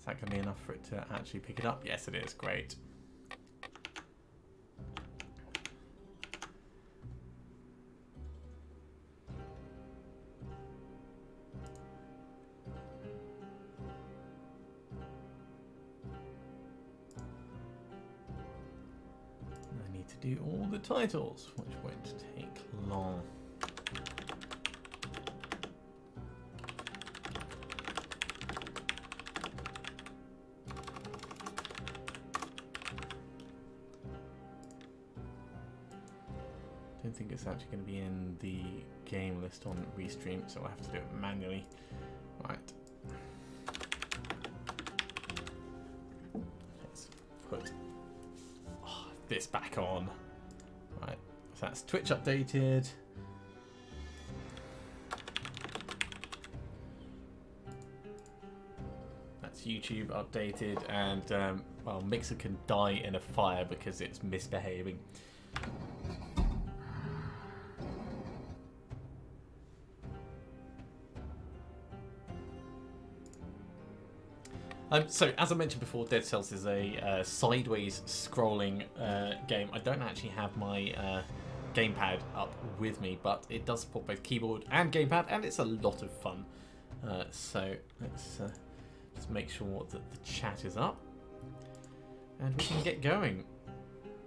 Is that going to be enough for it to actually pick it up? Yes, it is. Great. I need to do all the titles, which won't take long. I don't think it's actually going to be in the game list on Restream, so I have to do it manually. Right. Let's put this back on. Right. So that's Twitch updated. That's YouTube updated, and well, Mixer can die in a fire because it's misbehaving. So, as I mentioned before, Dead Cells is a sideways scrolling game. I don't actually have my gamepad up with me, but it does support both keyboard and gamepad, and it's a lot of fun. So, let's just make sure that the chat is up, and we can get going.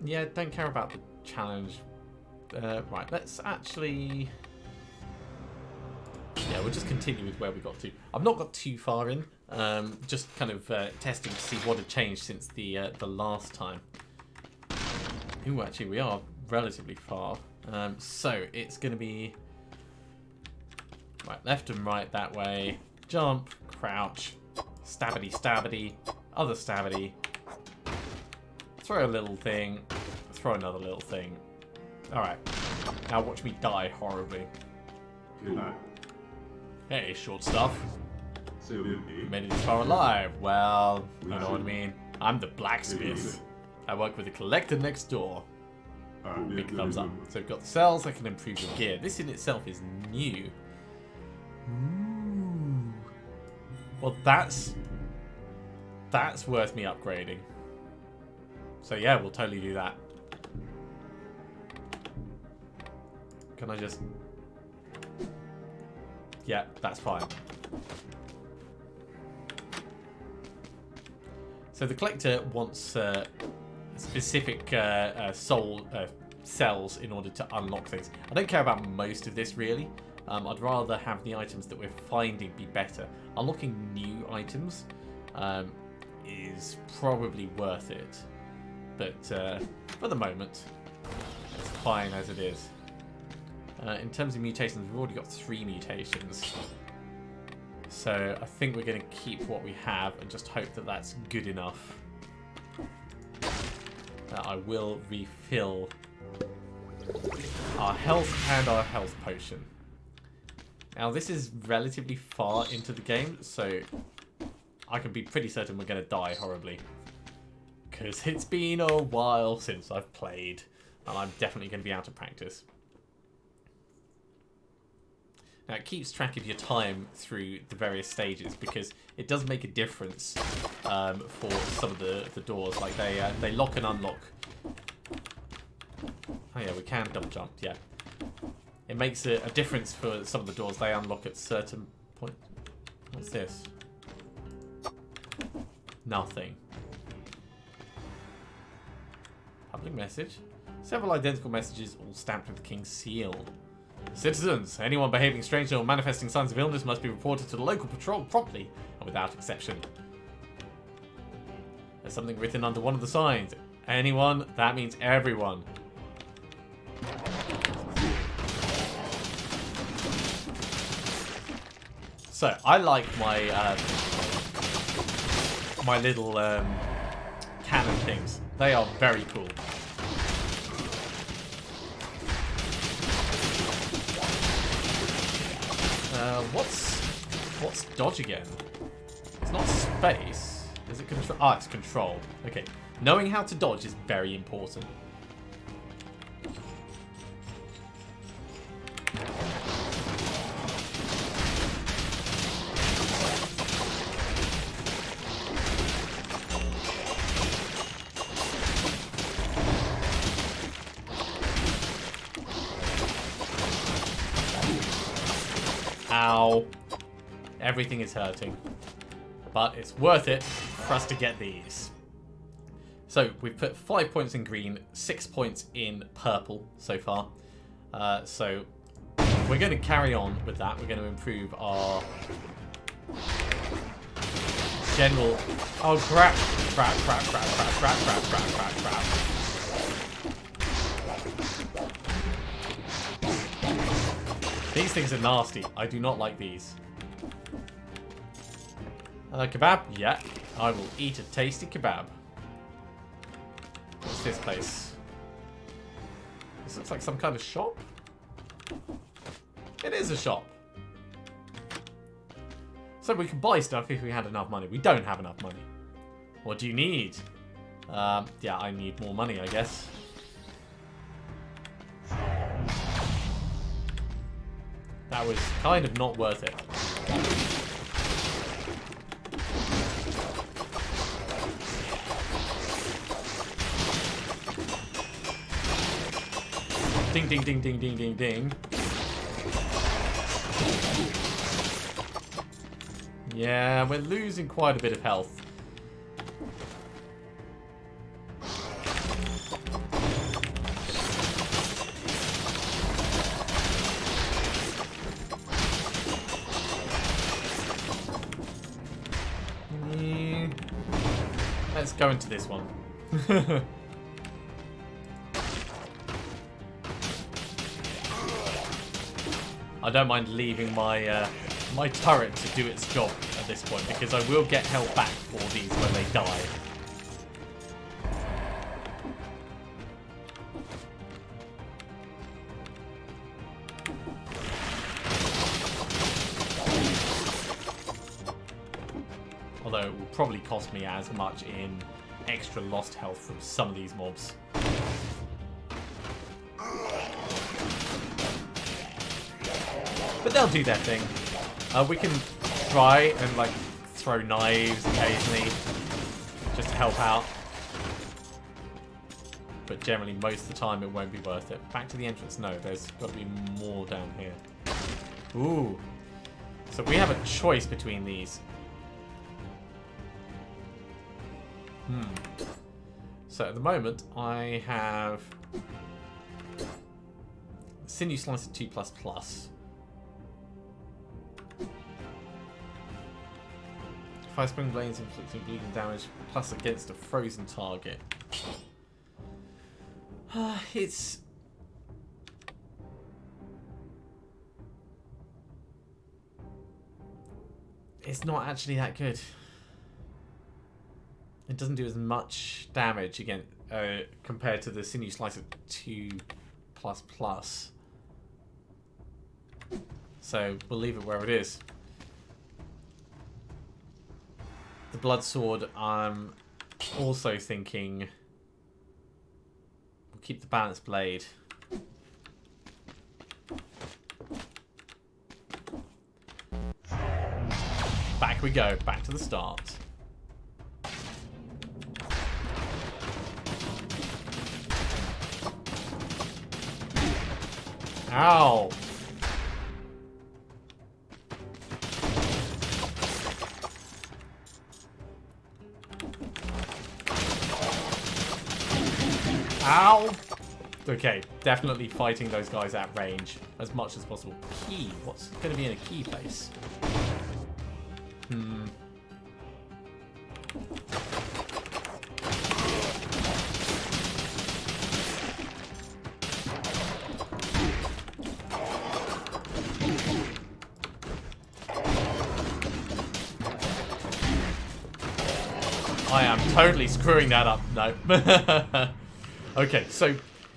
Yeah, don't care about the challenge. Right, let's actually... Yeah, we'll just continue with where we got to. I've not got too far in. Just kind of testing to see what had changed since the last time. Ooh, actually, we are relatively far. So it's going to be right, left and right that way. Jump, crouch, stabbity, stabbity, other stabbity. Throw a little thing, throw another little thing. All right, now watch me die horribly. Hey, short stuff. You made it this far alive. Well, you know what I mean. I'm the blacksmith. I work with the collector next door. Big thumbs up. So we've got the cells that can improve your gear. This in itself is new. Ooh. Well, that's worth me upgrading. So yeah, we'll totally do that. Can I just... Yeah, that's fine. So the collector wants specific cells in order to unlock things. I don't care about most of this really. I'd rather have the items that we're finding be better. Unlocking new items is probably worth it, but for the moment, it's fine as it is. In terms of mutations, we've already got 3 mutations. So I think we're going to keep what we have and just hope that that's good enough. I will refill our health and our health potion. Now this is relatively far into the game, so I can be pretty certain we're going to die horribly. Because it's been a while since I've played, and I'm definitely going to be out of practice. Now it keeps track of your time through the various stages because it does make a difference for some of the doors. Like they lock and unlock. Oh yeah, we can double jump. Yeah, it makes a difference for some of the doors. They unlock at certain points. What's this? Nothing. Public message. Several identical messages, all stamped with the King's seal. Citizens, anyone behaving strangely or manifesting signs of illness must be reported to the local patrol promptly and without exception. There's something written under one of the signs. Anyone, that means everyone. So, I like my my little cannon things. They are very cool. What's dodge again? It's not space. Is it control? Ah, it's control. Okay. Knowing how to dodge is very important. Ow. Everything is hurting. But it's worth it for us to get these. So we've put 5 points in green, 6 points in purple so far. So we're going to carry on with that. We're going to improve our general... Oh, crap. Crap. These things are nasty. I do not like these. Kebab? Yeah. I will eat a tasty kebab. What's this place? This looks like some kind of shop. It is a shop. So we can buy stuff if we had enough money. We don't have enough money. What do you need? Yeah, I need more money, I guess. That was kind of not worth it. Ding, ding, ding, ding, ding, ding, ding. Yeah, we're losing quite a bit of health. Let's go into this one. I don't mind leaving my my turret to do its job at this point, because I will get health back for these when they die. Although it will probably cost me as much in extra lost health from some of these mobs. But they'll do their thing. We can try and like throw knives occasionally just to help out. But generally most of the time it won't be worth it. Back to the entrance. No, there's got to be more down here. Ooh. So we have a choice between these. So at the moment I have Sinew Slicer 2++. Fire spring blades inflicting bleeding damage plus against a frozen target. It's not actually that good. It doesn't do as much damage again compared to the Sinew Slicer 2++. So we'll leave it where it is. The blood sword, I'm also thinking we'll keep the balanced blade. Back we go, back to the start. Ow! Ow! Okay, definitely fighting those guys at range as much as possible. Key. What's going to be in a key place? I am totally screwing that up. No. Okay, so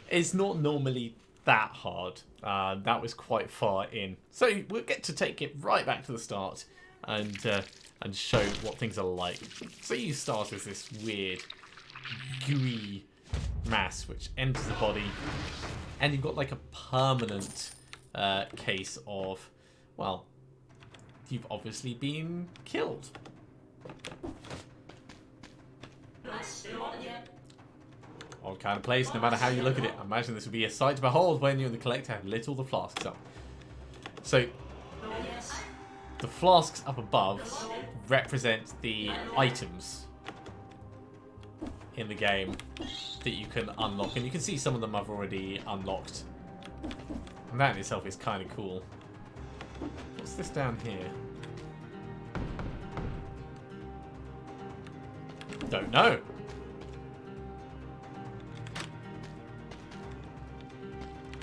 it's not normally that hard. That was quite far in. So we'll get to take it right back to the start and show what things are like. So you start as this weird, gooey mass which enters the body, and you've got like a permanent case of, well, you've obviously been killed. Odd kind of place, no matter how you look at it. I imagine this would be a sight to behold when you and the collector have lit all the flasks up. So, the flasks up above represent the items in the game that you can unlock. And you can see some of them I've already unlocked. And that in itself is kind of cool. What's this down here? Don't know.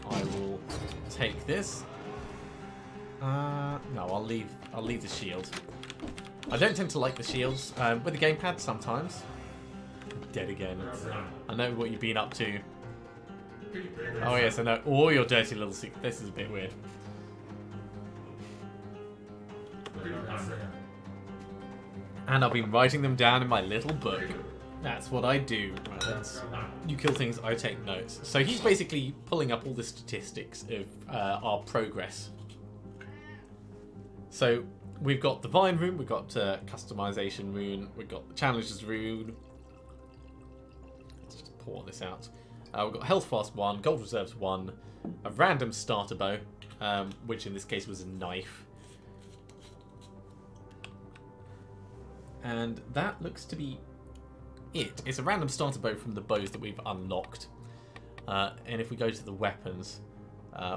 I will take this. No, I'll leave the shield. I don't tend to like the shields with the gamepad sometimes. Dead again. I know what you've been up to. Oh yes, I know all your dirty little secrets. This is a bit weird. And I've been writing them down in my little book. That's what I do. You kill things, I take notes. So he's basically pulling up all the statistics of our progress. So we've got the Vine rune, we've got customization rune, we've got the challenges rune. Let's just pour this out. We've got health fast 1, gold reserves 1, a random starter bow, which in this case was a knife. And that looks to be it. It's a random starter bow from the bows that we've unlocked. And if we go to the weapons,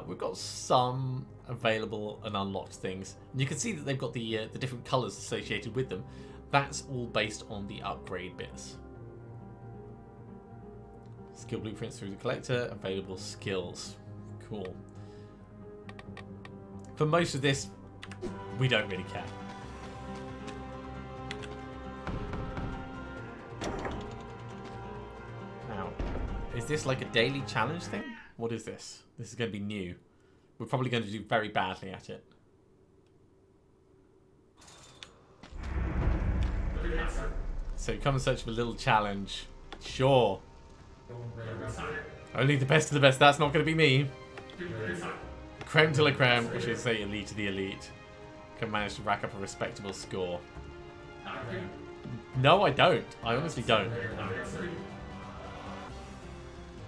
we've got some available and unlocked things. And you can see that they've got the different colours associated with them. That's all based on the upgrade bits. Skill blueprints through the collector, available skills. Cool. For most of this, we don't really care. Now, is this like a daily challenge thing? What is this? This is going to be new. We're probably going to do very badly at it. So come and search for a little challenge. Sure. Only the best of the best. That's not going to be me. Creme de la creme, which is say elite of the elite, can manage to rack up a respectable score. No, I don't. I honestly don't.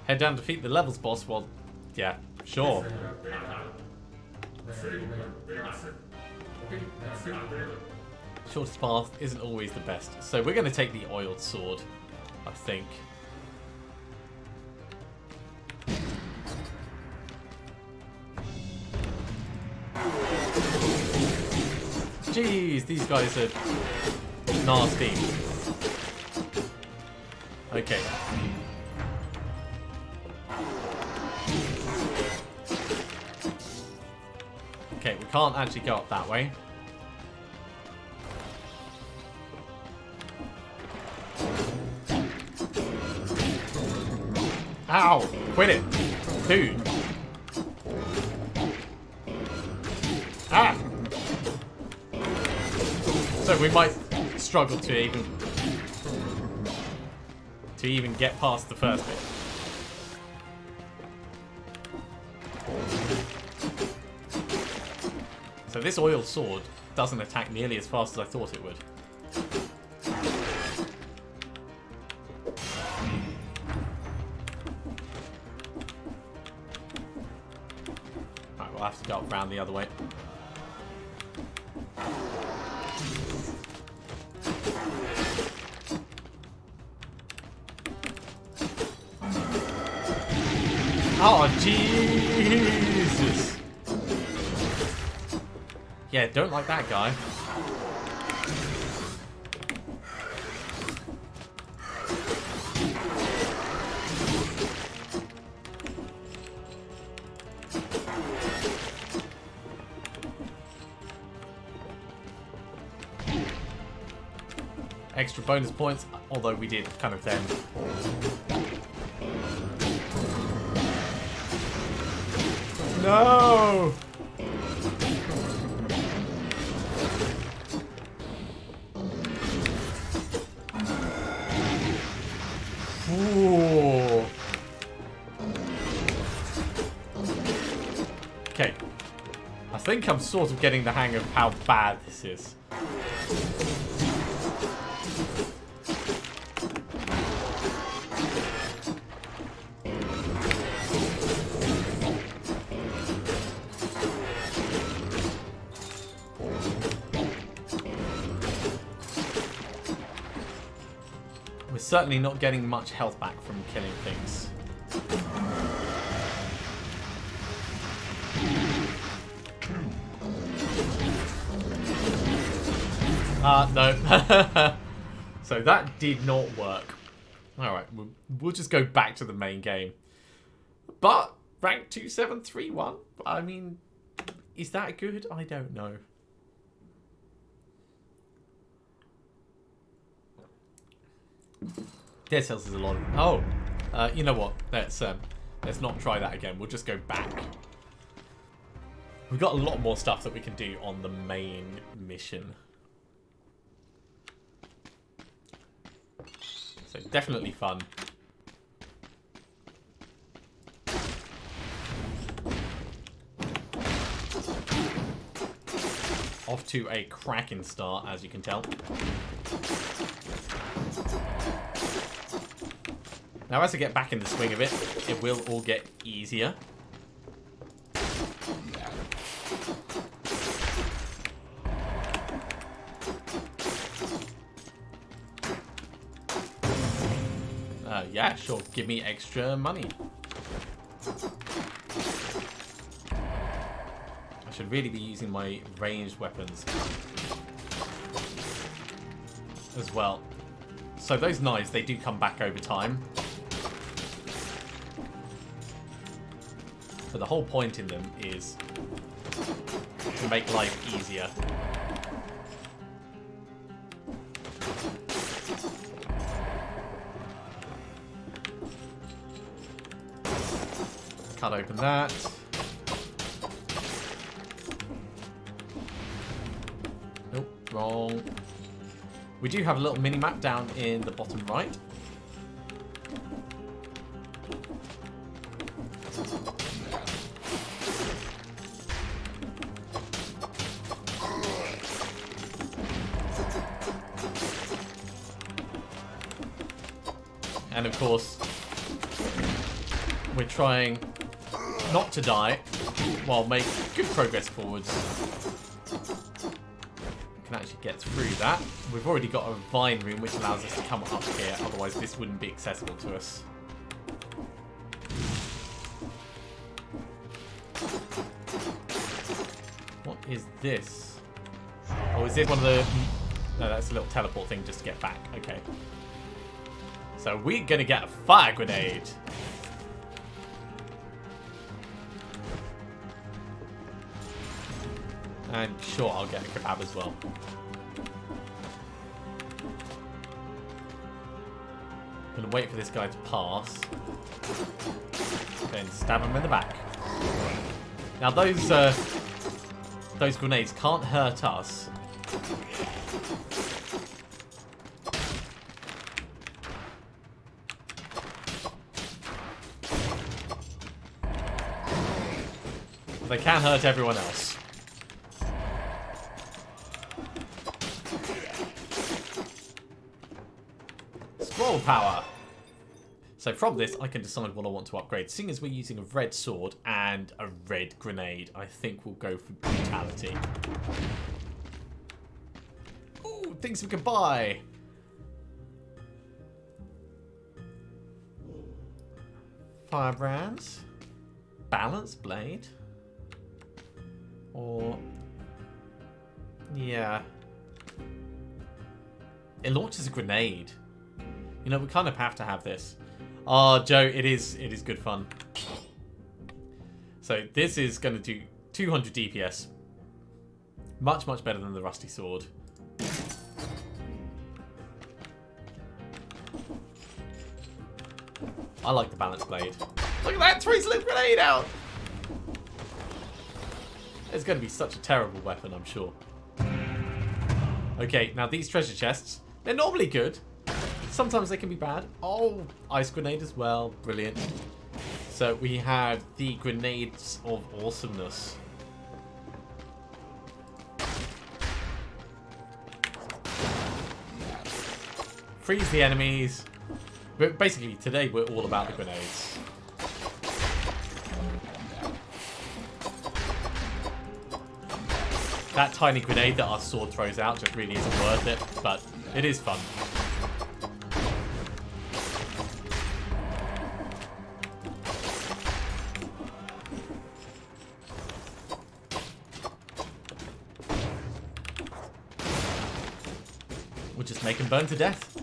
Head down to defeat the levels boss. Well, yeah, sure. Shortest path isn't always the best. So we're going to take the oiled sword, I think. Jeez, these guys are nasty. Okay. Okay, we can't actually go up that way. Ow! Quit it! Dude! Ah! So we might struggle to even get past the first bit. So this oiled sword doesn't attack nearly as fast as I thought it would. Right, we'll have to go up around the other way. Oh, Jesus! Yeah, don't like that guy. Extra bonus points, although we did kind of then. No! Ooh. Okay. I think I'm sort of getting the hang of how bad this is. We're certainly not getting much health back from killing things. No. So that did not work. Alright, we'll just go back to the main game. But, rank 2731, I mean, is that good? I don't know. Dead Cells is a lot of... Oh, you know what? Let's not try that again. We'll just go back. We've got a lot more stuff that we can do on the main mission. So definitely fun. Off to a cracking start, as you can tell. Now, as I get back in the swing of it, it will all get easier. Yeah, sure. Give me extra money. I should really be using my ranged weapons as well. So those knives, they do come back over time. But the whole point in them is to make life easier. Cut open that. Nope, wrong. We do have a little mini-map down in the bottom right. And of course, we're trying not to die while making good progress forwards. Can actually get through that. We've already got a vine room which allows us to come up here, otherwise this wouldn't be accessible to us. What is this? Oh, is this one of the... No, that's a little teleport thing just to get back. Okay. So we're gonna get a fire grenade. And sure, I'll get a kebab as well. I'm gonna wait for this guy to pass. Then stab him in the back. Now those grenades can't hurt us. They can hurt everyone else. Scroll power. So from this, I can decide what I want to upgrade. Seeing as we're using a red sword and a red grenade, I think we'll go for brutality. Ooh, things we can buy. Firebrands. Balance blade. Or... yeah. It launches a grenade. You know, we kind of have to have this. Oh, Joe, it is good fun. So this is going to do 200 DPS. Much, much better than the rusty sword. I like the balance blade. Look at that! Throws a little grenade out! It's going to be such a terrible weapon, I'm sure. Okay, now these treasure chests, they're normally good. Sometimes they can be bad. Oh, ice grenade as well. Brilliant. So we have the grenades of awesomeness. Freeze the enemies. But basically, today we're all about the grenades. That tiny grenade that our sword throws out just really isn't worth it, but it is fun. burn to death.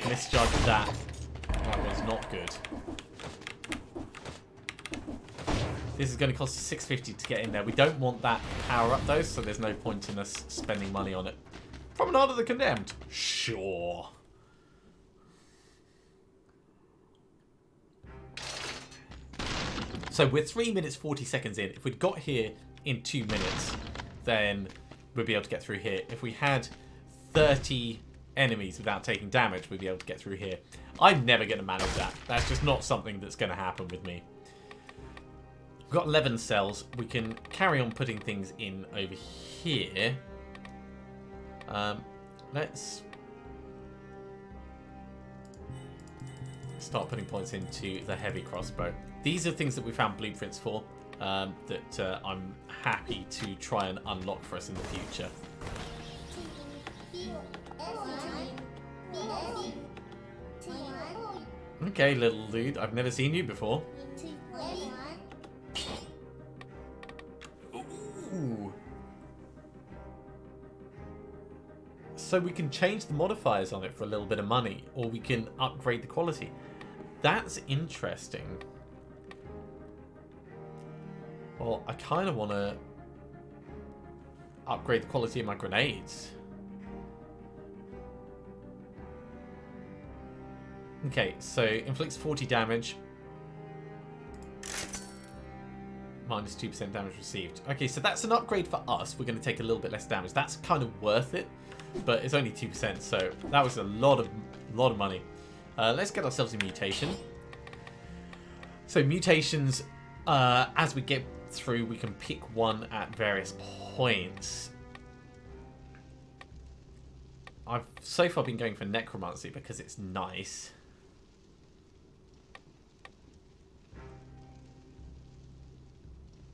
Misjudged that. That was not good. This is going to cost us $6.50 to get in there. We don't want that power up though, so there's no point in us spending money on it. Promenade of the Condemned. Sure. So we're 3 minutes 40 seconds in. If we'd got here in 2 minutes, then we'd be able to get through here. If we had 30 enemies without taking damage, we'd be able to get through here. I'm never going to manage that. That's just not something that's going to happen with me. We've got 11 cells. We can carry on putting things in over here. Let's start putting points into the heavy crossbow. These are things that we found blueprints for that I'm happy to try and unlock for us in the future. Okay, little dude, I've never seen you before. Ooh. So we can change the modifiers on it for a little bit of money, or we can upgrade the quality. That's interesting. Well, I kind of want to upgrade the quality of my grenades. Okay, so inflicts 40 damage. Minus 2% damage received. Okay, so that's an upgrade for us. We're going to take a little bit less damage. That's kind of worth it, but it's only 2%, so that was a lot of money. Let's get ourselves a mutation. So mutations, as we get through, we can pick one at various points. I've so far been going for necromancy because it's nice.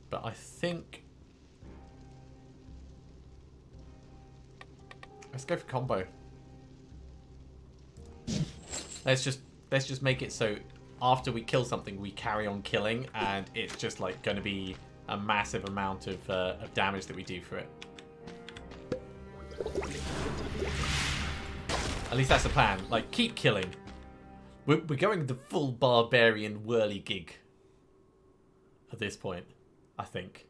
But I think let's go for combo. Let's just make it so after we kill something, we carry on killing, and it's just like going to be a massive amount of damage that we do for it. At least that's the plan. Like, keep killing. We're going the full barbarian whirly gig at this point, I think.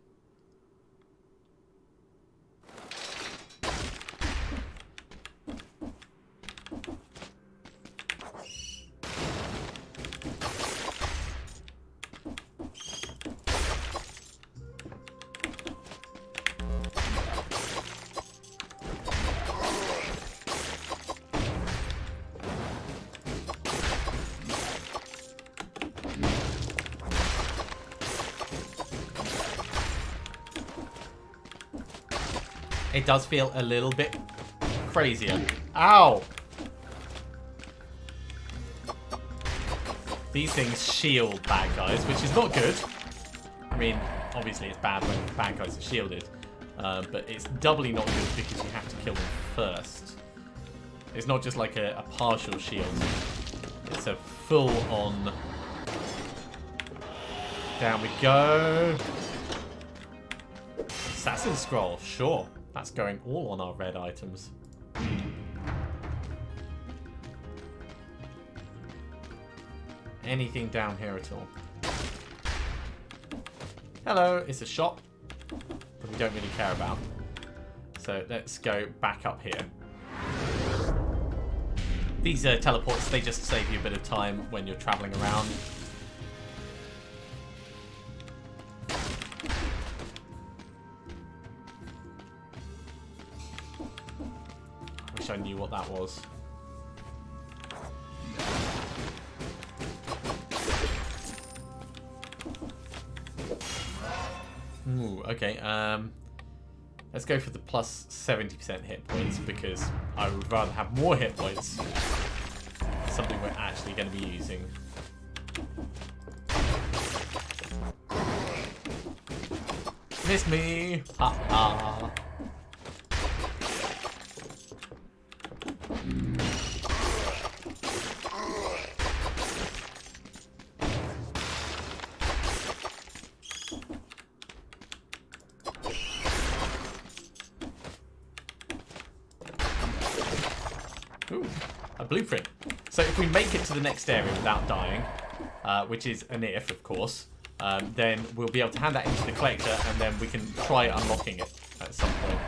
It does feel a little bit crazier. Ow! These things shield bad guys, which is not good. I mean, obviously it's bad when bad guys are shielded. But it's doubly not good because you have to kill them first. It's not just like a partial shield. It's a full-on... Down we go. Assassin's Scroll, sure. That's going all on our red items. Anything down here at all? Hello, it's a shop that we don't really care about. So let's go back up here. These teleports, they just save you a bit of time when you're traveling around. I knew what that was. Ooh, okay. Let's go for the plus 70% hit points because I would rather have more hit points. Something we're actually going to be using. Miss me! Ha ha! blueprint. So if we make it to the next area without dying, which is an if, of course, then we'll be able to hand that into the collector, and then we can try unlocking it at some point.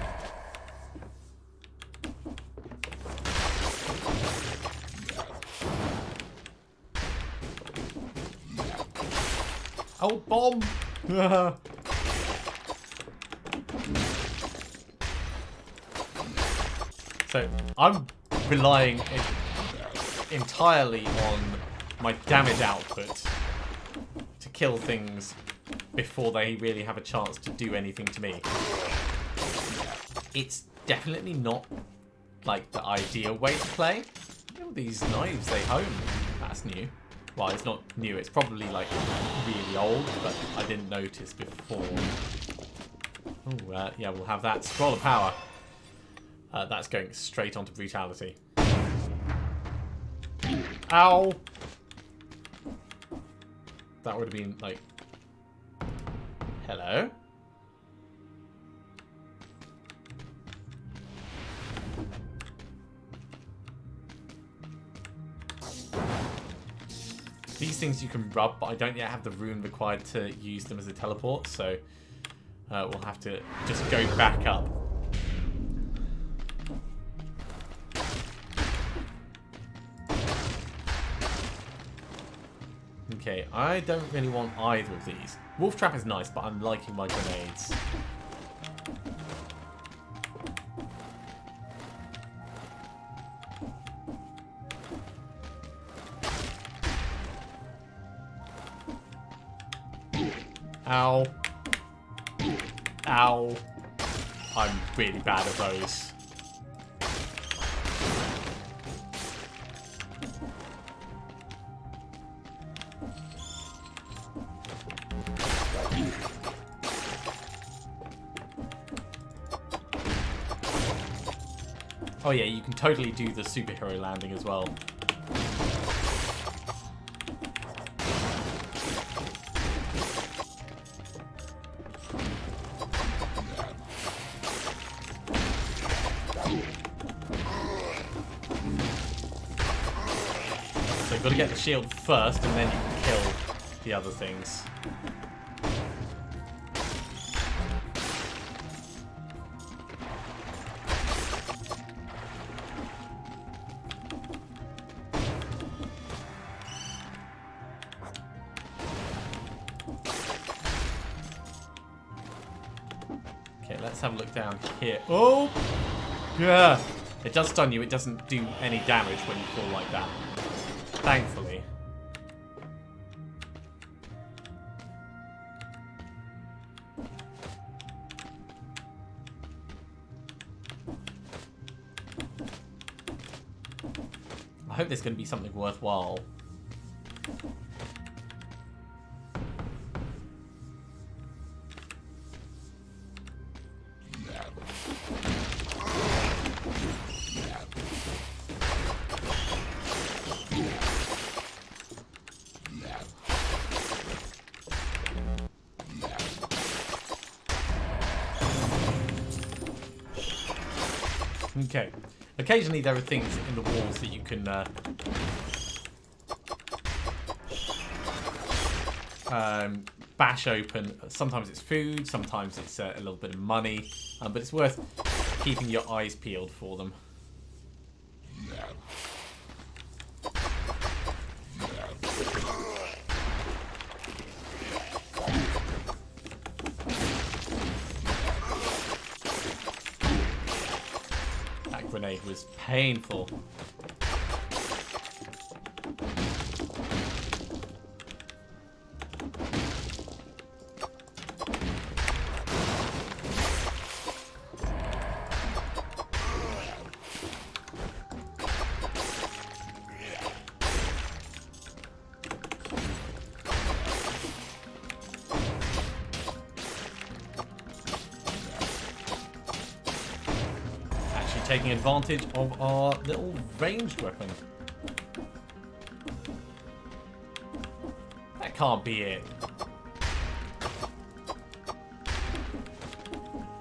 Oh, bomb! So I'm relying entirely on my damage output to kill things before they really have a chance to do anything to me. It's definitely not like the ideal way to play. Oh, these knives they hone. That's new. Well, it's not new. It's probably like really old, but I didn't notice before. Oh, yeah, we'll have that scroll of power. That's going straight onto brutality. Ow! That would have been like... Hello? These things you can rub, but I don't yet have the rune required to use them as a teleport, so we'll have to just go back up. Okay, I don't really want either of these. Wolf Trap is nice, but I'm liking my grenades. Ow. Ow. I'm really bad at those. Oh yeah, you can totally do the superhero landing as well. So you've got to get the shield first, and then you can kill the other things. Let's have a look down here. Oh! Yeah! It does stun you. It doesn't do any damage when you fall like that. Thankfully. I hope there's going to be something worthwhile. Okay. Occasionally there are things in the walls that you can bash open. Sometimes it's food, sometimes it's a little bit of money, but it's worth keeping your eyes peeled for them. Grenade was painful. Taking advantage of our little ranged weapon. That can't be it.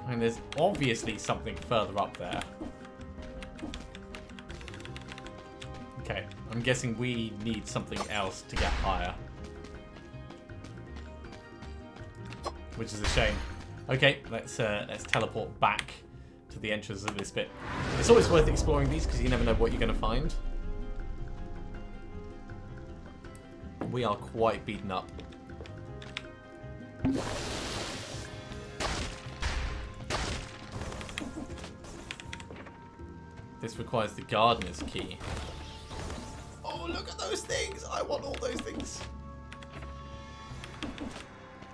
I mean, there's obviously something further up there. I'm guessing we need something else to get higher. Which is a shame. Okay, let's teleport back to the entrance of this bit. It's always worth exploring these because you never know what you're going to find. We are quite beaten up. This requires the gardener's key. Oh, look at those things! I want all those things.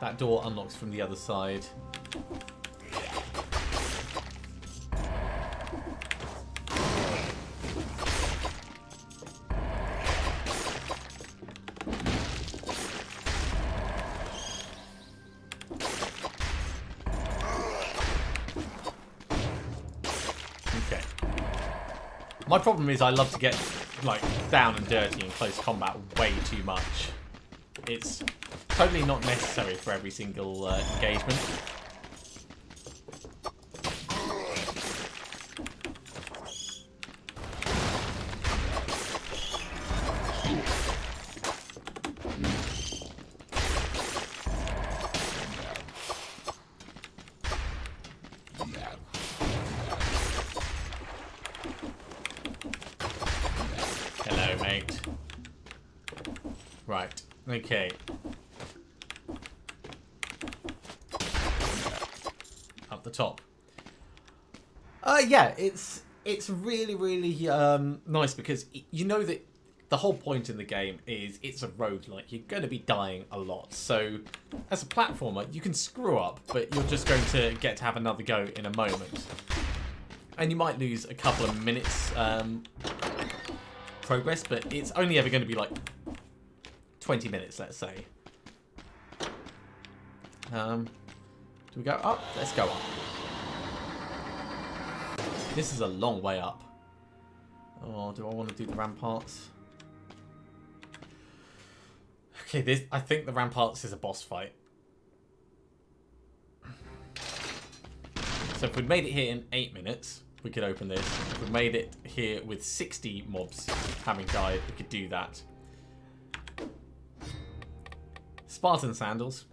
That door unlocks from the other side. Okay. My problem is I love to get like down and dirty in close combat way too much. It's totally not necessary for every single engagement. Hello, mate. Right. Okay. Up the top. Yeah, it's really nice because you know that the whole point in the game is it's a roguelike. You're going to be dying a lot. So as a platformer, you can screw up, but you're just going to get to have another go in a moment. And you might lose a couple of minutes progress, but it's only ever going to be like 20 minutes, let's say. Do we go up? Let's go up. This is a long way up. Oh, do I want to do the ramparts? Okay, I think the ramparts is a boss fight. So if we made it here in 8 minutes, we could open this. If we made it here with 60 mobs having died, we could do that. Spartan sandals.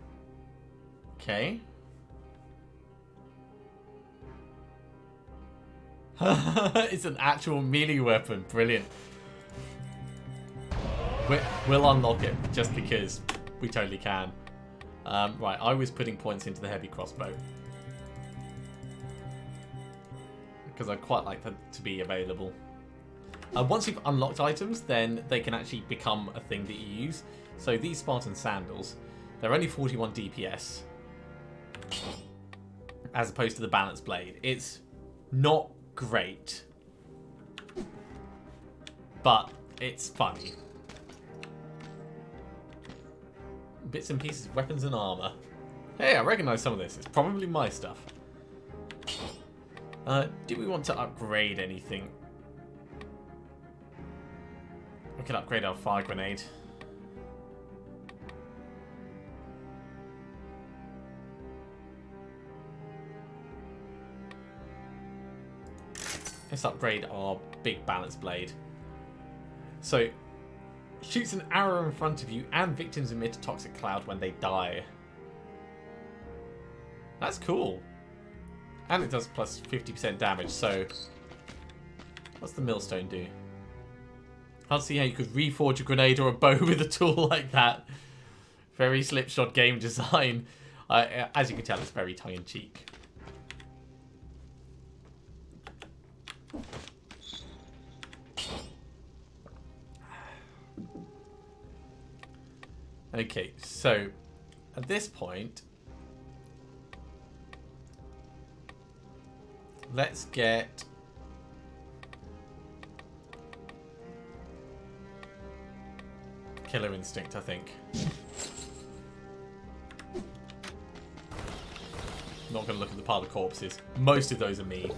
Okay. It's an actual melee weapon. Brilliant. We'll unlock it just because we totally can. Right, I was putting points into the heavy crossbow because I'd quite like that to be available. Once you've unlocked items, then they can actually become a thing that you use. So these Spartan sandals, they're only 41 DPS as opposed to the balanced blade. It's not great, but it's funny. Bits and pieces, weapons and armor. Hey, I recognize some of this. It's probably my stuff. Do we want to upgrade anything? We can upgrade our fire grenade. Let's upgrade our big balance blade. So, shoots an arrow in front of you and victims emit a toxic cloud when they die. That's cool. And it does plus 50% damage, so... What's the millstone do? Can't see how you could reforge a grenade or a bow with a tool like that. Very slipshod game design. As you can tell, it's very tongue-in-cheek. Okay, so at this point, let's get Killer Instinct, I think. Not going to look at the pile of corpses. Most of those are me.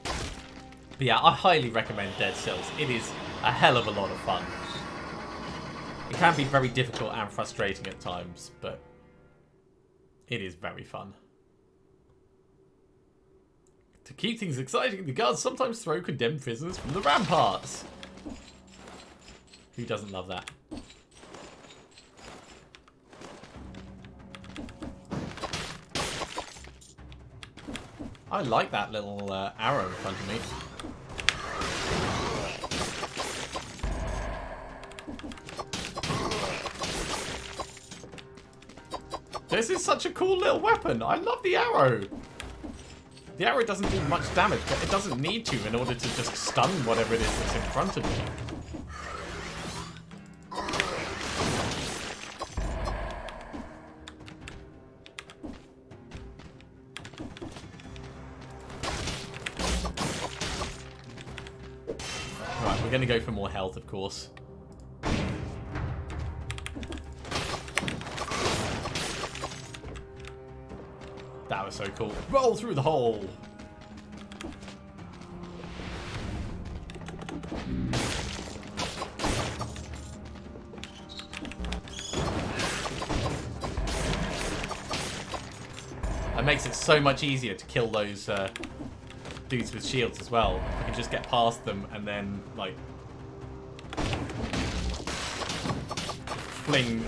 But yeah, I highly recommend Dead Cells. It is a hell of a lot of fun. It can be very difficult and frustrating at times, but it is very fun. To keep things exciting, the guards sometimes throw condemned prisoners from the ramparts. Who doesn't love that? I like that little arrow in front of me. This is such a cool little weapon. I love the arrow. The arrow doesn't do much damage, but it doesn't need to in order to just stun whatever it is that's in front of me. Right, we're going to go for more health, of course. That was so cool. Roll through the hole! That makes it so much easier to kill those dudes with shields as well. I can just get past them and then, like, fling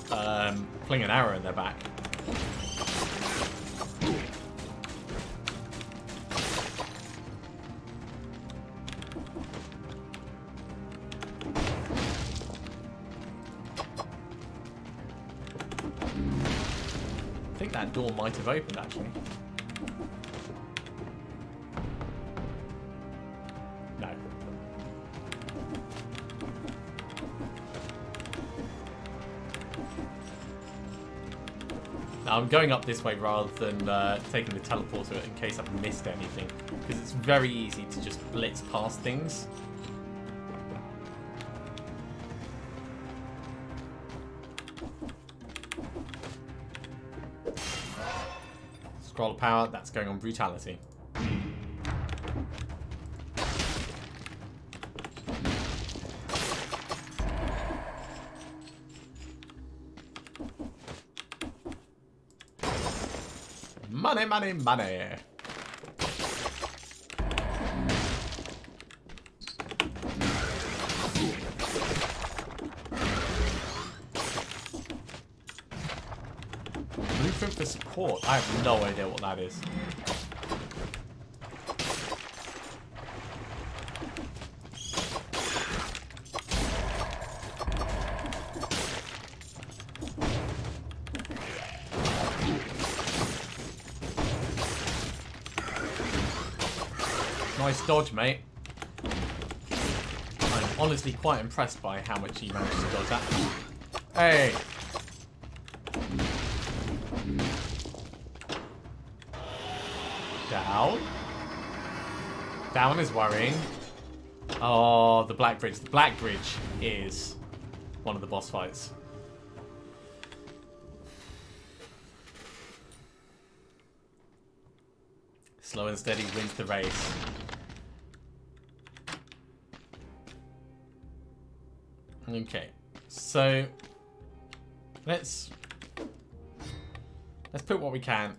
an arrow in their back. I think that door might have opened, actually. No. Now I'm going up this way rather than taking the teleporter in case I've missed anything, because it's very easy to just blitz past things. Scroll of power, that's going on brutality. Money, money, money. Blueprint for support. I have no idea what that is. Nice dodge, mate. I'm honestly quite impressed by how much you managed to dodge that. Hey! Down. Down is worrying. Oh, the Black Bridge. The Black Bridge is one of the boss fights. Slow and steady wins the race. Okay, so let's put what we can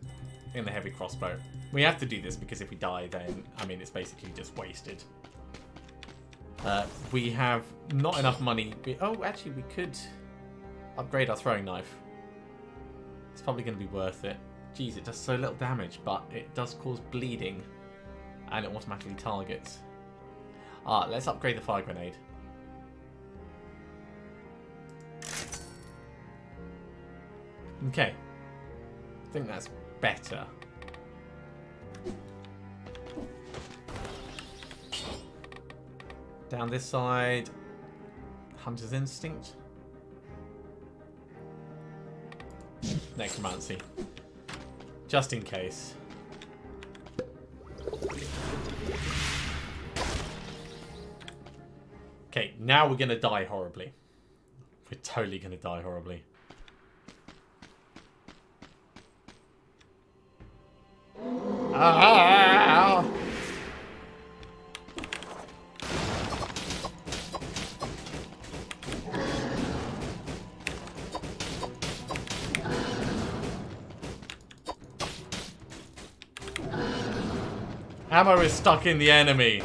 in the heavy crossbow. We have to do this because if we die, then I mean it's basically just wasted. We have not enough money. Oh, actually, we could upgrade our throwing knife. It's probably going to be worth it. Jeez, it does so little damage, but it does cause bleeding, and it automatically targets. Let's upgrade the fire grenade. Okay, I think that's better. Down this side, Hunter's Instinct. Necromancy. Just in case. Okay, now we're going to die horribly. We're totally going to die horribly. Ah! Ammo is stuck in the enemy.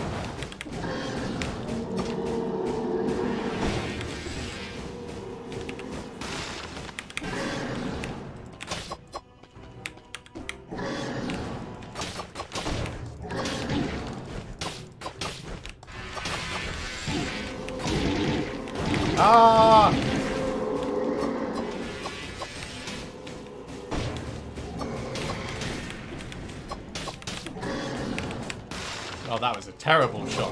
Ah! Oh, that was a terrible shot.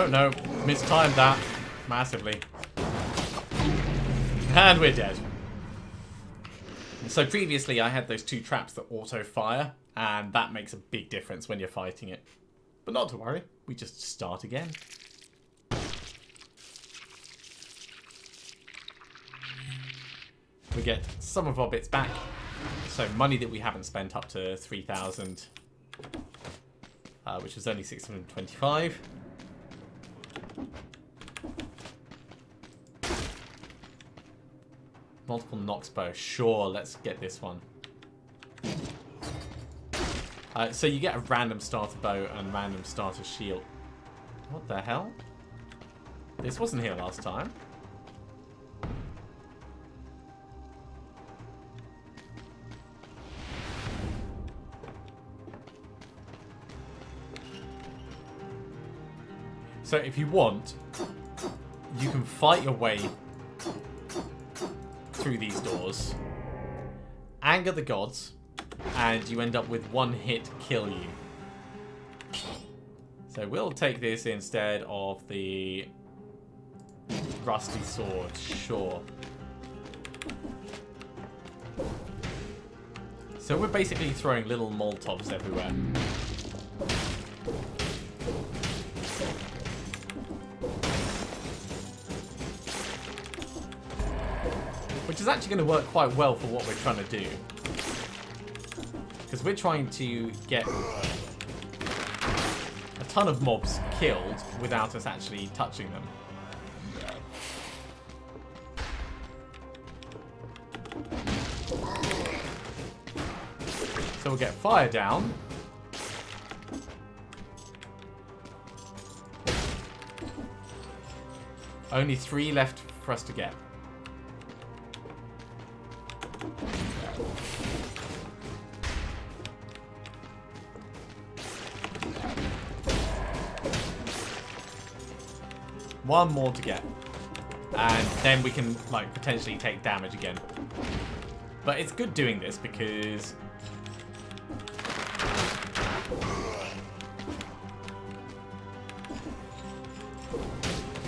No. Mistimed that massively. And we're dead. So previously I had those two traps that auto-fire, and that makes a big difference when you're fighting it. But not to worry, we just start again. We get some of our bits back. So money that we haven't spent up to 3,000, which was only 625. Multiple Nox bow. Sure, let's get this one. So you get a random starter bow and random starter shield. What the hell? This wasn't here last time. So if you want, you can fight your way through these doors, anger the gods, and you end up with one hit kill you. So we'll take this instead of the rusty sword, sure. So we're basically throwing little Molotovs everywhere. Which is actually going to work quite well for what we're trying to do. Because we're trying to get a ton of mobs killed without us actually touching them. So we'll get fire down. Only 3 left for us to get. One more to get. And then we can, like, potentially take damage again. But it's good doing this because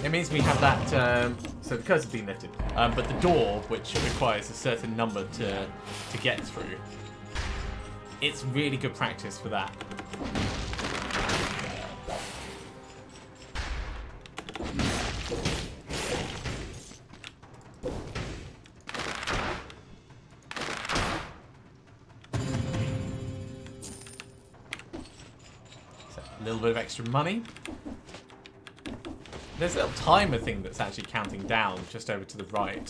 it means we have that, so the cursor's been lifted. But the door, which requires a certain number to get through, it's really good practice for that. A little bit of extra money. There's a little timer thing that's actually counting down just over to the right.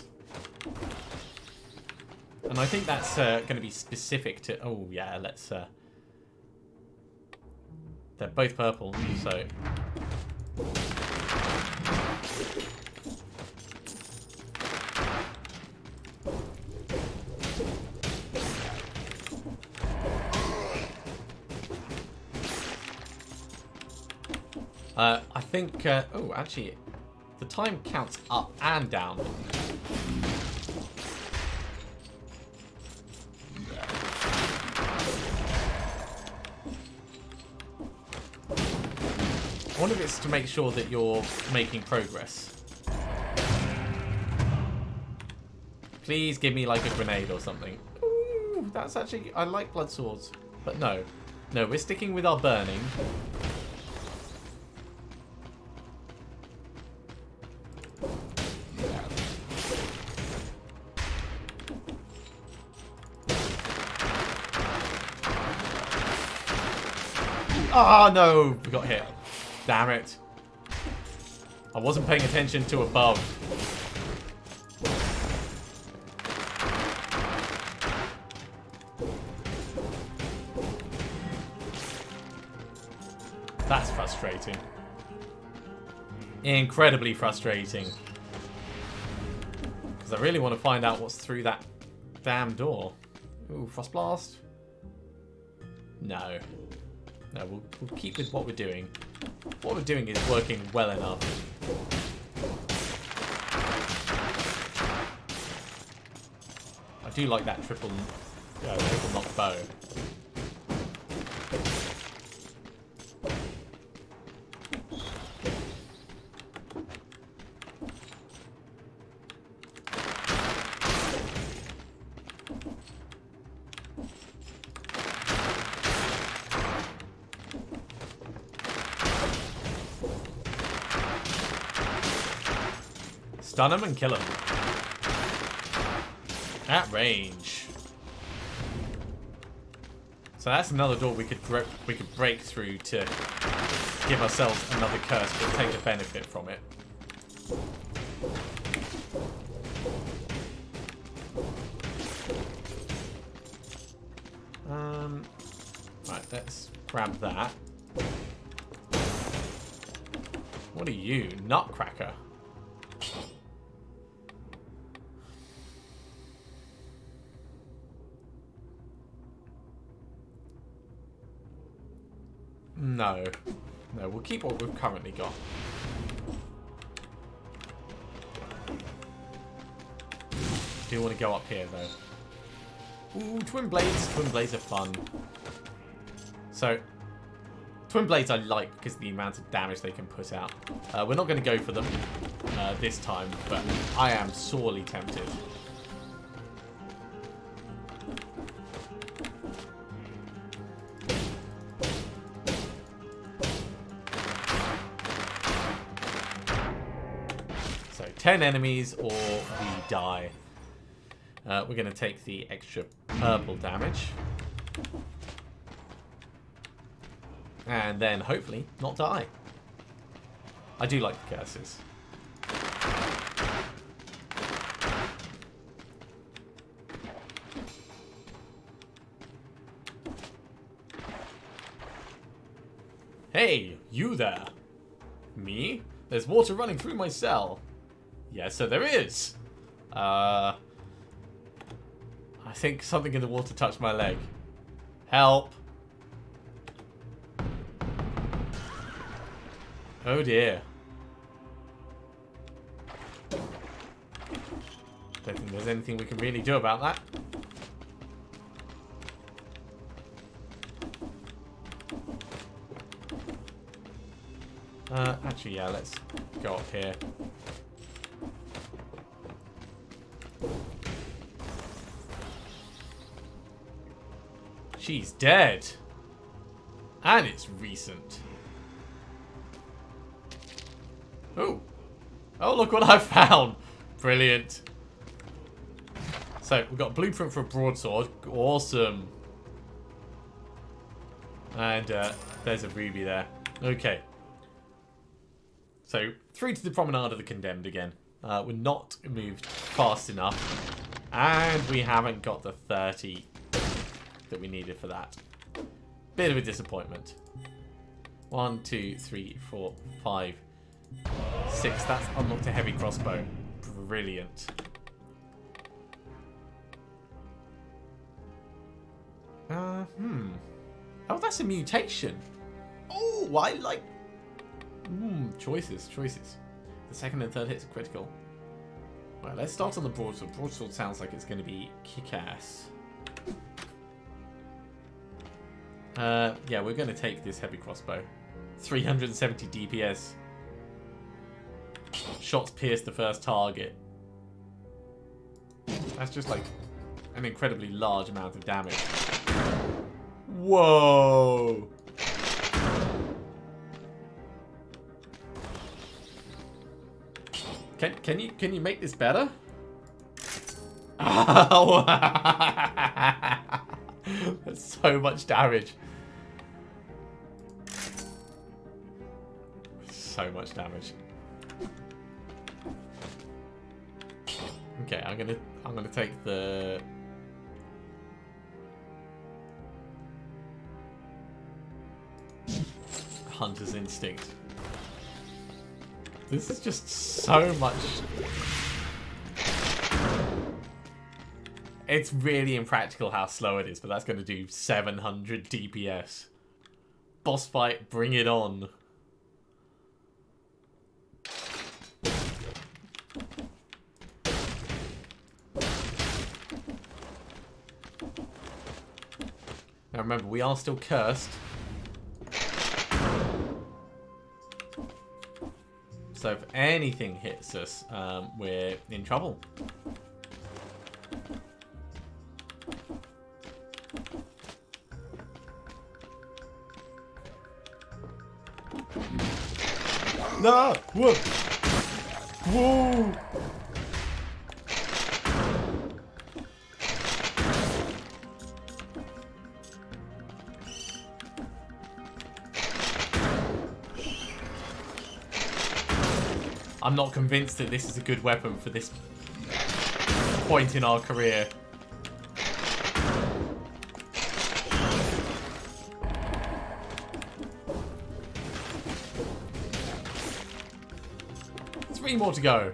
And I think that's going to be specific to... Oh, yeah, let's... They're both purple, so... I think... oh, actually, the time counts up and down. I wonder if it's to make sure that you're making progress. Please give me, like, a grenade or something. Ooh, that's actually... I like blood swords. But no. No, we're sticking with our burning. Oh, no. We got hit. Damn it. I wasn't paying attention to above. That's frustrating. Incredibly frustrating. Because I really want to find out what's through that damn door. Ooh, Frost Blast? No. No, we'll keep with what we're doing. What we're doing is working well enough. I do like that triple knock bow. Stun him and kill him. At range. So that's another door we could break through to give ourselves another curse, but take a benefit from it. Right, let's grab that. What are you, Nutcracker? No. No, we'll keep what we've currently got. Do want to go up here, though. Ooh, Twin Blades. Twin Blades are fun. So, Twin Blades I like because of the amount of damage they can put out. We're not going to go for them this time, but I am sorely tempted. So 10 enemies or we die. We're going to take the extra purple damage. And then, hopefully, not die. I do like the curses. Hey, you there. Me? There's water running through my cell. Yes, so there is. I think something in the water touched my leg. Help. Oh dear. Don't think there's anything we can really do about that. Actually, yeah, let's go up here. She's dead. And it's recent. Oh. Oh, look what I found. Brilliant. So, we've got a blueprint for a broadsword. Awesome. And there's a ruby there. Okay. So, through to the Promenade of the Condemned again. We're not moved fast enough. And we haven't got the 30 that we needed for that. Bit of a disappointment. 1, 2, 3, 4, 5, 6. That's unlocked a heavy crossbow. Brilliant. Oh, that's a mutation. Oh, I like... choices. The second and third hits are critical. Right, let's start on the broadsword. Broadsword sounds like it's going to be kick-ass. Yeah, we're going to take this heavy crossbow. 370 DPS. Shots pierce the first target. That's just like an incredibly large amount of damage. Whoa! Can you make this better? Oh. That's so much damage. so much damage. Okay, I'm gonna take the Hunter's Instinct. This is just so much. It's really impractical how slow it is, but that's going to do 700 DPS. Boss fight, bring it on. Now remember, we are still cursed. So if anything hits us, we're in trouble. No! Whoa! Whoa! I'm not convinced that this is a good weapon for this point in our career. Three more to go.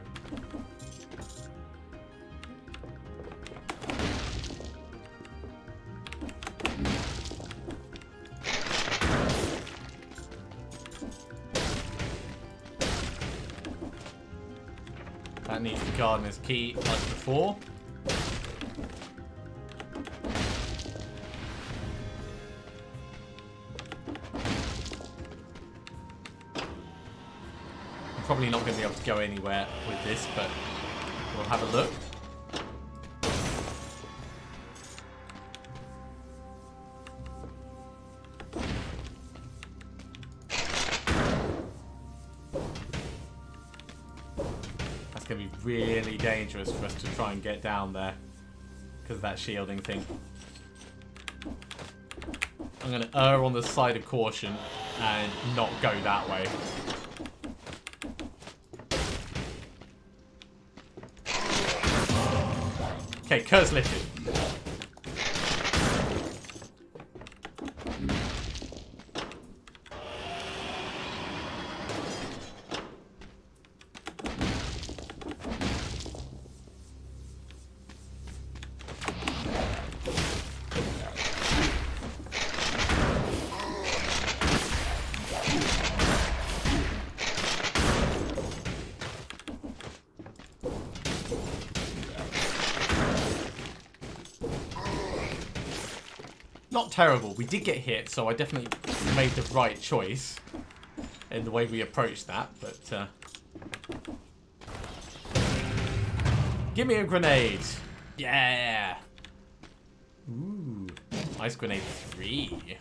That needs the gardener's key like before. I'm probably not going to be able to go anywhere with this, but we'll have a look. That's going to be really dangerous for us to try and get down there because of that shielding thing. I'm going to err on the side of caution and not go that way. Okay, curse lifted. Not terrible. We did get hit, so I definitely made the right choice in the way we approached that, but give me a grenade. Yeah. Ooh. Ice grenade 3.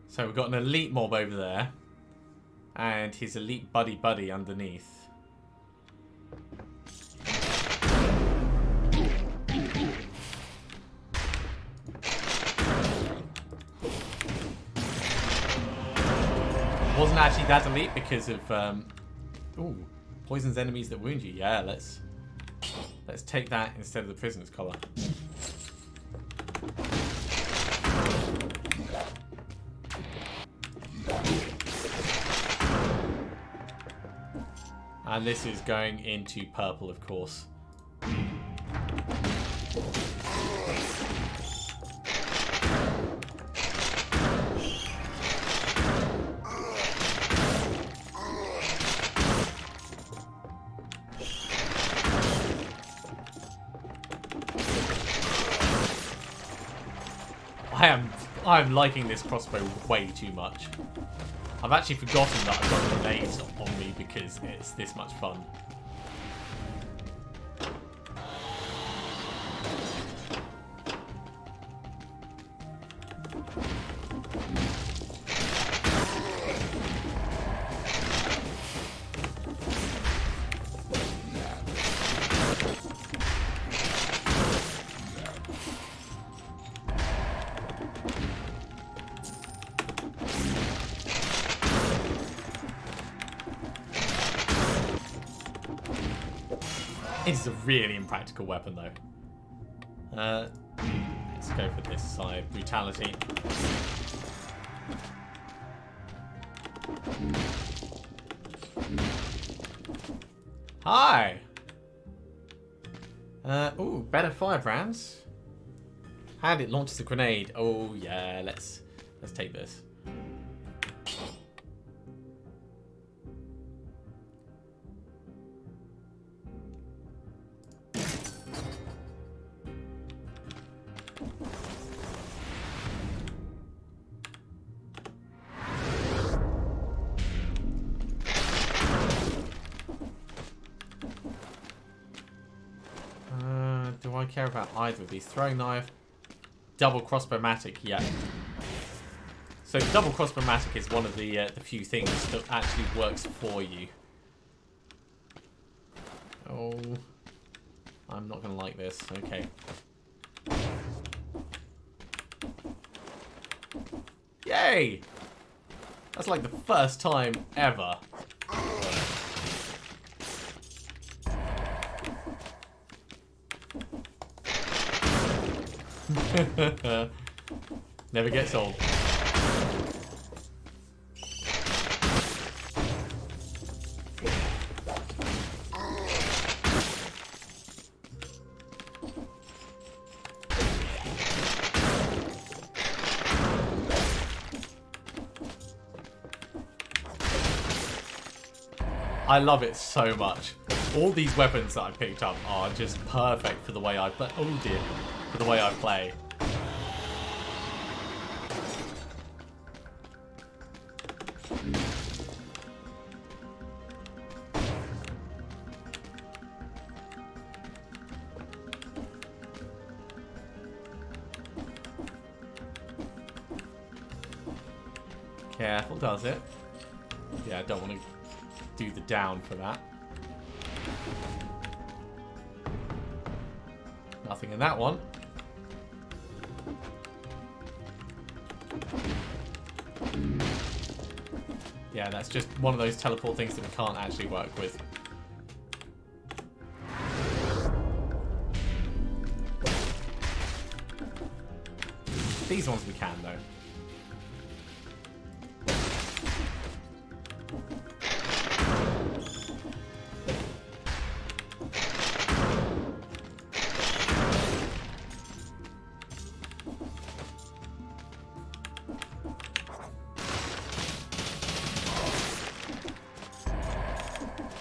So we've got an elite mob over there, and his elite buddy underneath. Wasn't actually that elite because of ooh, poisons enemies that wound you. Yeah, let's take that instead of the prisoner's collar. And this is going into purple, of course. I'm liking this crossbow way too much. I've actually forgotten that I've got grenades on me because it's this much fun. It's a really impractical weapon, though. Let's go for this side. Brutality. Hi! Ooh, better firebrands. And it launches a grenade. Oh, yeah, let's take this. Do I care about either of these? Throwing knife, double crossbow-matic, yeah. So double crossbow-matic is one of the few things that actually works for you. Oh, I'm not gonna like this. Okay. Yay! That's like the first time ever. Never gets old. I love it so much. All these weapons that I picked up are just perfect for the way I play. Oh dear. For the way I play. Careful, does it? Yeah, I don't want to do the down for that. Nothing in that one. Yeah, that's just one of those teleport things that we can't actually work with. These ones we can, though.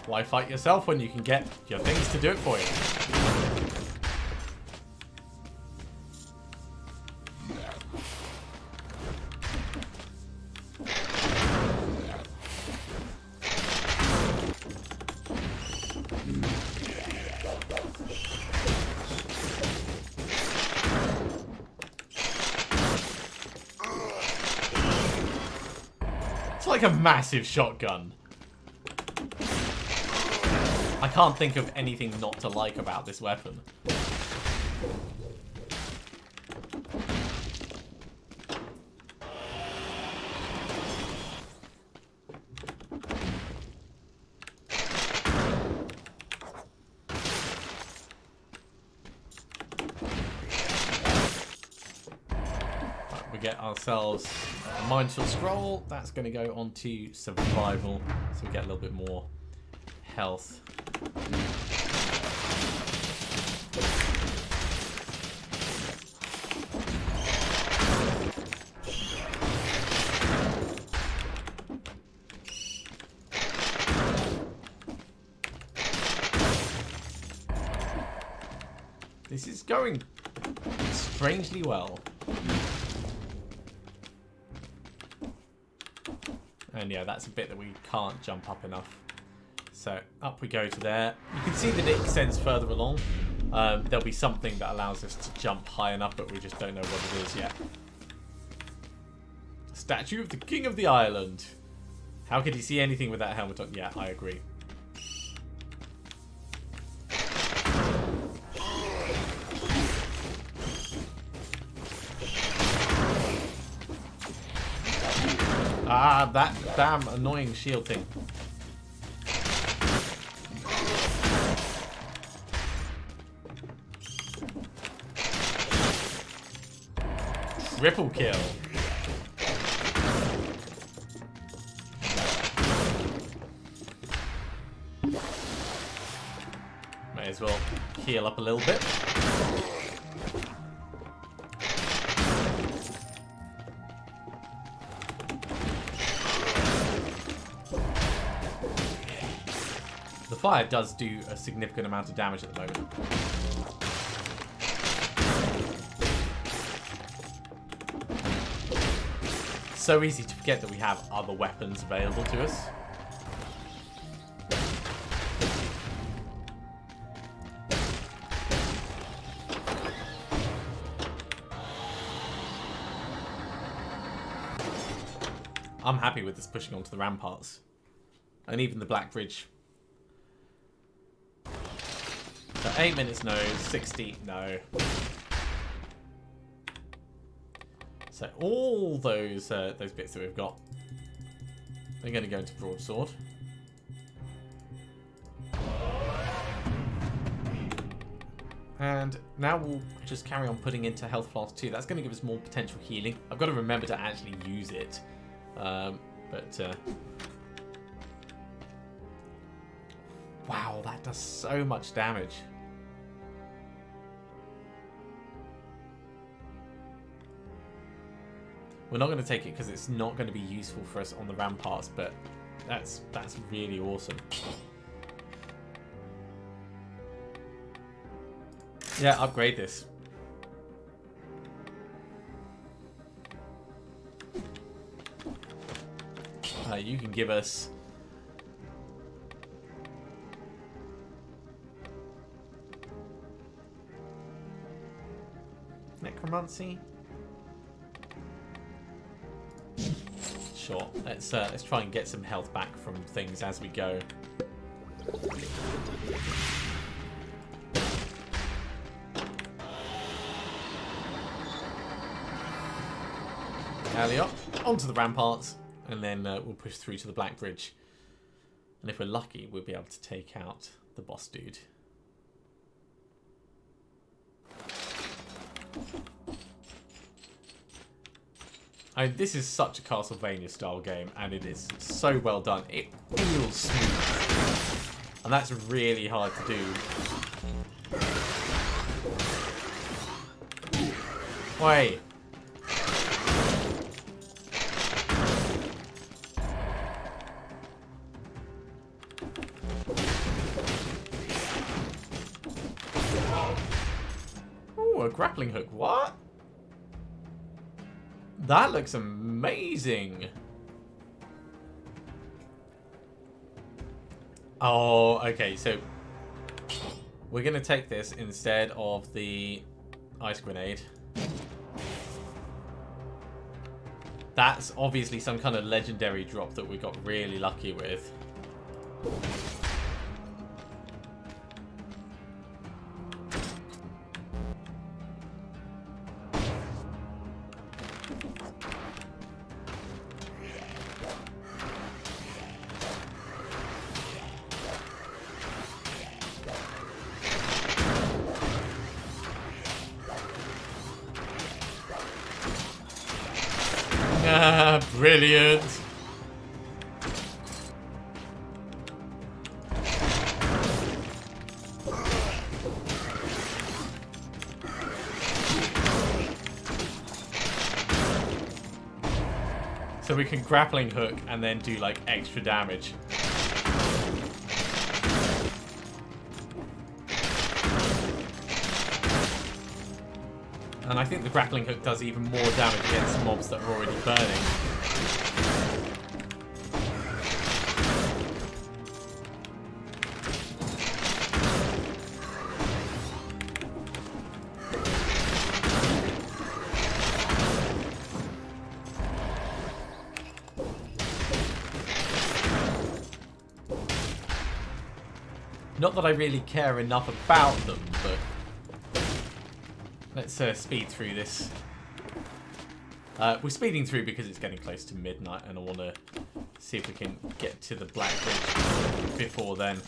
Why fight yourself when you can get your things to do it for you? It's like a massive shotgun. I can't think of anything not to like about this weapon. Right, we get ourselves a mindful scroll. That's going to go on to survival, so we get a little bit more health. This is going strangely well. And yeah, that's a bit that we can't jump up enough. So up we go to there. You can see that it extends further along. There'll be something that allows us to jump high enough, but we just don't know what it is yet. Statue of the King of the Island. How could he see anything with that helmet on? Yeah, I agree. Ah, that damn annoying shield thing. triple kill. May as well heal up a little bit. The fire does do a significant amount of damage at the moment. So easy to forget that we have other weapons available to us. I'm happy with this pushing onto the ramparts. And even the Black Bridge. So 8 minutes, no. 60, no. So all those bits that we've got, they're going to go into broadsword. And now we'll just carry on putting into health flask 2. That's going to give us more potential healing. I've got to remember to actually use it. Wow, that does so much damage. We're not going to take it because it's not going to be useful for us on the ramparts, but that's really awesome. Yeah, upgrade this. You can give us necromancy. Sure. Let's try and get some health back from things as we go. Alley up onto the ramparts, and then we'll push through to the Black Bridge. And if we're lucky, we'll be able to take out the boss dude. This is such a Castlevania style game, and it is so well done. It feels smooth, and that's really hard to do. Wait. Ooh, a grappling hook. What? That looks amazing. Oh, okay, so we're going to take this instead of the ice grenade. That's obviously some kind of legendary drop that we got really lucky with. Brilliant. So we can grappling hook and then do like extra damage. And I think the grappling hook does even more damage against mobs that are already burning. Not that I really care enough about them, but let's speed through this. We're speeding through because it's getting close to midnight, and I want to see if we can get to the Black Bridge before then.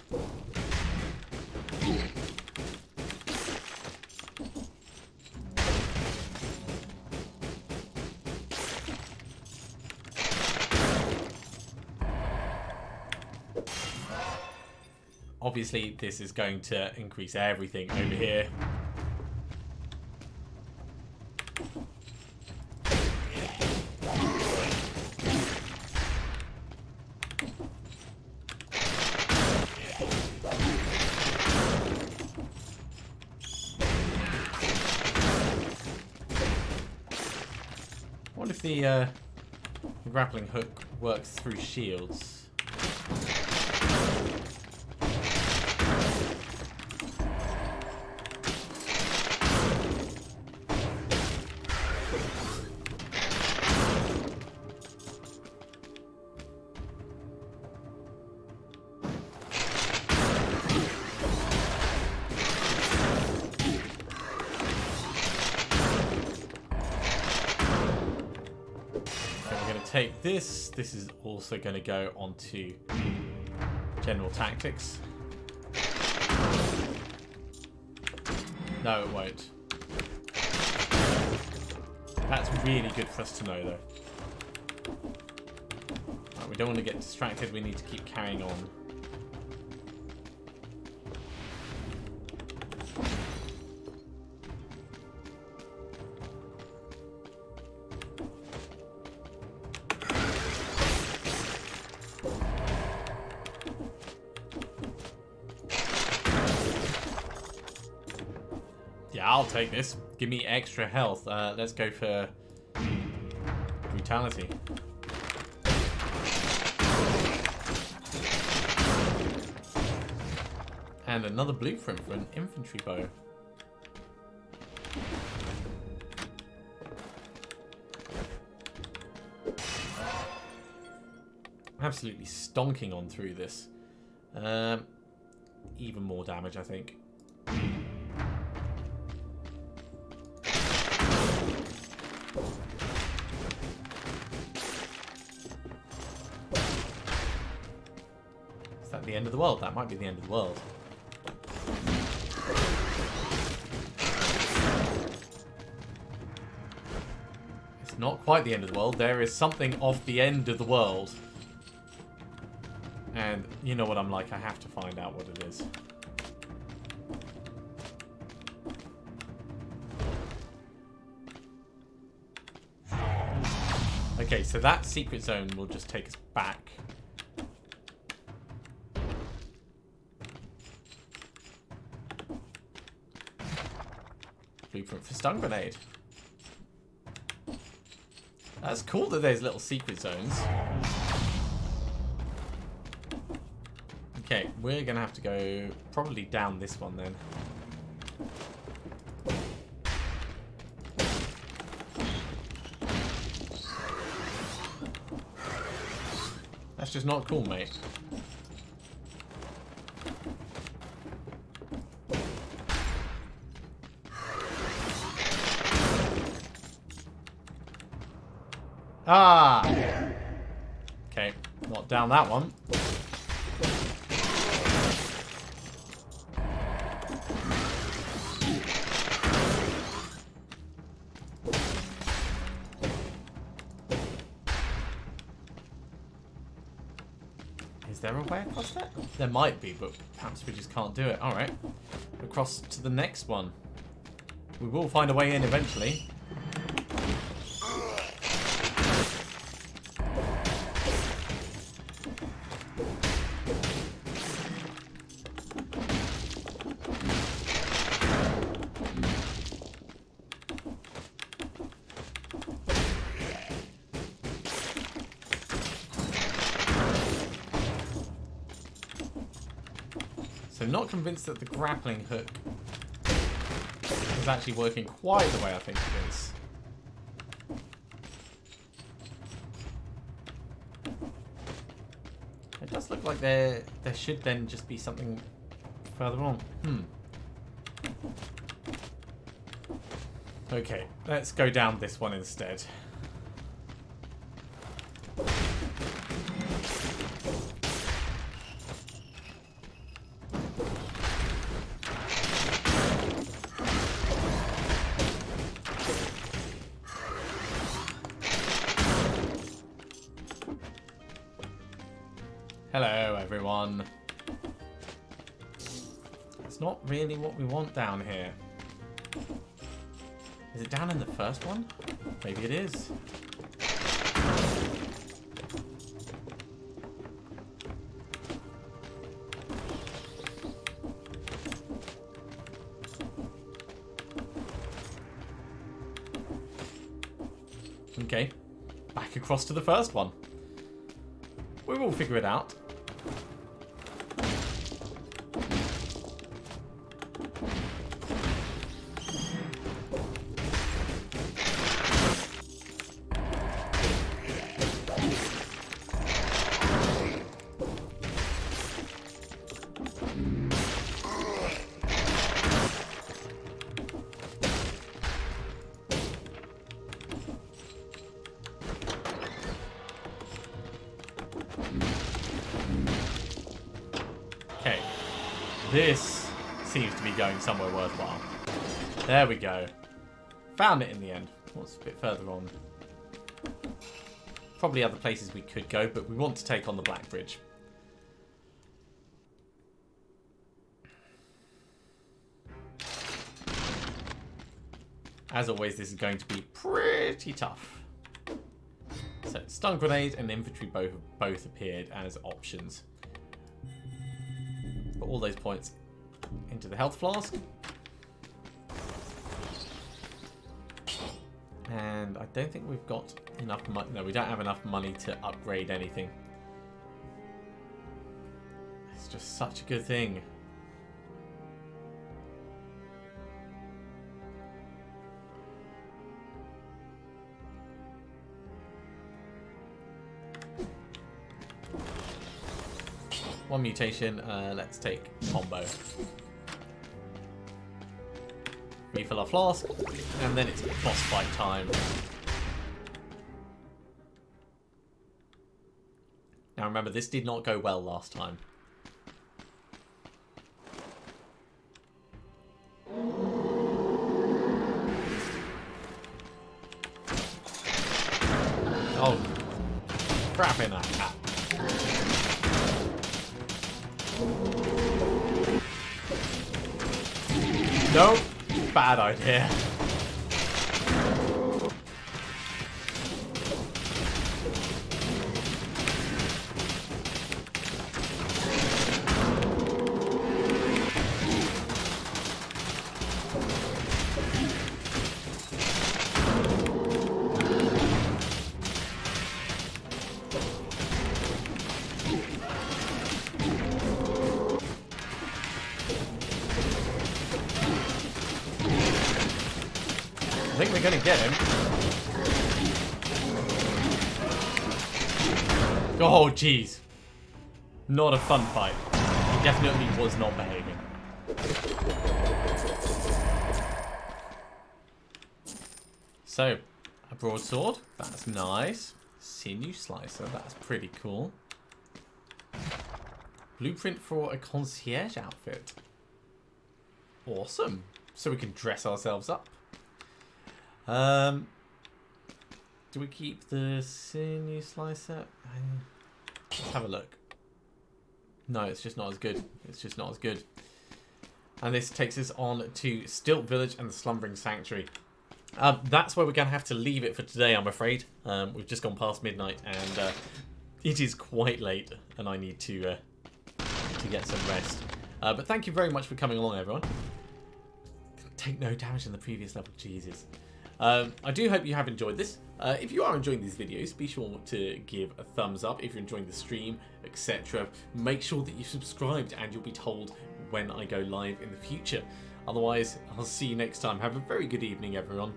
obviously this is going to increase everything over here. What if the grappling hook works through shields? Take this. This is also going to go onto general tactics. No, it won't. That's really good for us to know, though. Right, we don't want to get distracted. We need to keep carrying on. Yeah, I'll take this. Give me extra health. Let's go for brutality. And another blueprint for an infantry bow. Absolutely stonking on through this. Even more damage, I think. Is that the end of the world? That might be the end of the world. It's not quite the end of the world. There is something off the end of the world. And you know what I'm like. I have to find out what it is. Okay, so that secret zone will just take us back. Blueprint for stun grenade. That's cool that there's little secret zones. Okay, we're gonna have to go probably down this one then. That's just not cool, mate. Ah! Okay, not down that one. Is there a way across that? There might be, but perhaps we just can't do it. Alright. Across to the next one. We will find a way in eventually. So not convinced that the grappling hook is actually working quite the way I think it is. It does look like there should then just be something further on. Okay, let's go down this one instead. Hello, everyone. That's not really what we want down here. Is it down in the first one? Maybe it is. Okay, back across to the first one. We will figure it out. Okay, this seems to be going somewhere worthwhile. There we go. Found it in the end. What's a bit further on? Probably other places we could go, but we want to take on the Black Bridge. As always, this is going to be pretty tough. So, stun grenade and infantry both appeared as options. Put all those points into the health flask. And I don't think we've got enough money. No, we don't have enough money to upgrade anything. It's just such a good thing. One mutation, let's take combo. Refill our flask, and then it's boss fight time. Now remember, this did not go well last time. Oh, crap in that cat. Nope. Bad idea. I think we're going to get him. Oh, jeez. Not a fun fight. He definitely was not behaving. So, a broadsword. That's nice. Sinew slicer. That's pretty cool. Blueprint for a concierge outfit. Awesome. So we can dress ourselves up. Do we keep the sinew slicer? Let's have a look. No, it's just not as good. It's just not as good. And this takes us on to Stilt Village and the Slumbering Sanctuary. That's where we're going to have to leave it for today, I'm afraid. We've just gone past midnight, and it is quite late, and I need to get some rest. But thank you very much for coming along, everyone. Take no damage in the previous level. Jesus. I do hope you have enjoyed this. If you are enjoying these videos, be sure to give a thumbs up. If you're enjoying the stream, etc., make sure that you subscribed and you'll be told when I go live in the future. Otherwise, I'll see you next time. Have a very good evening, everyone.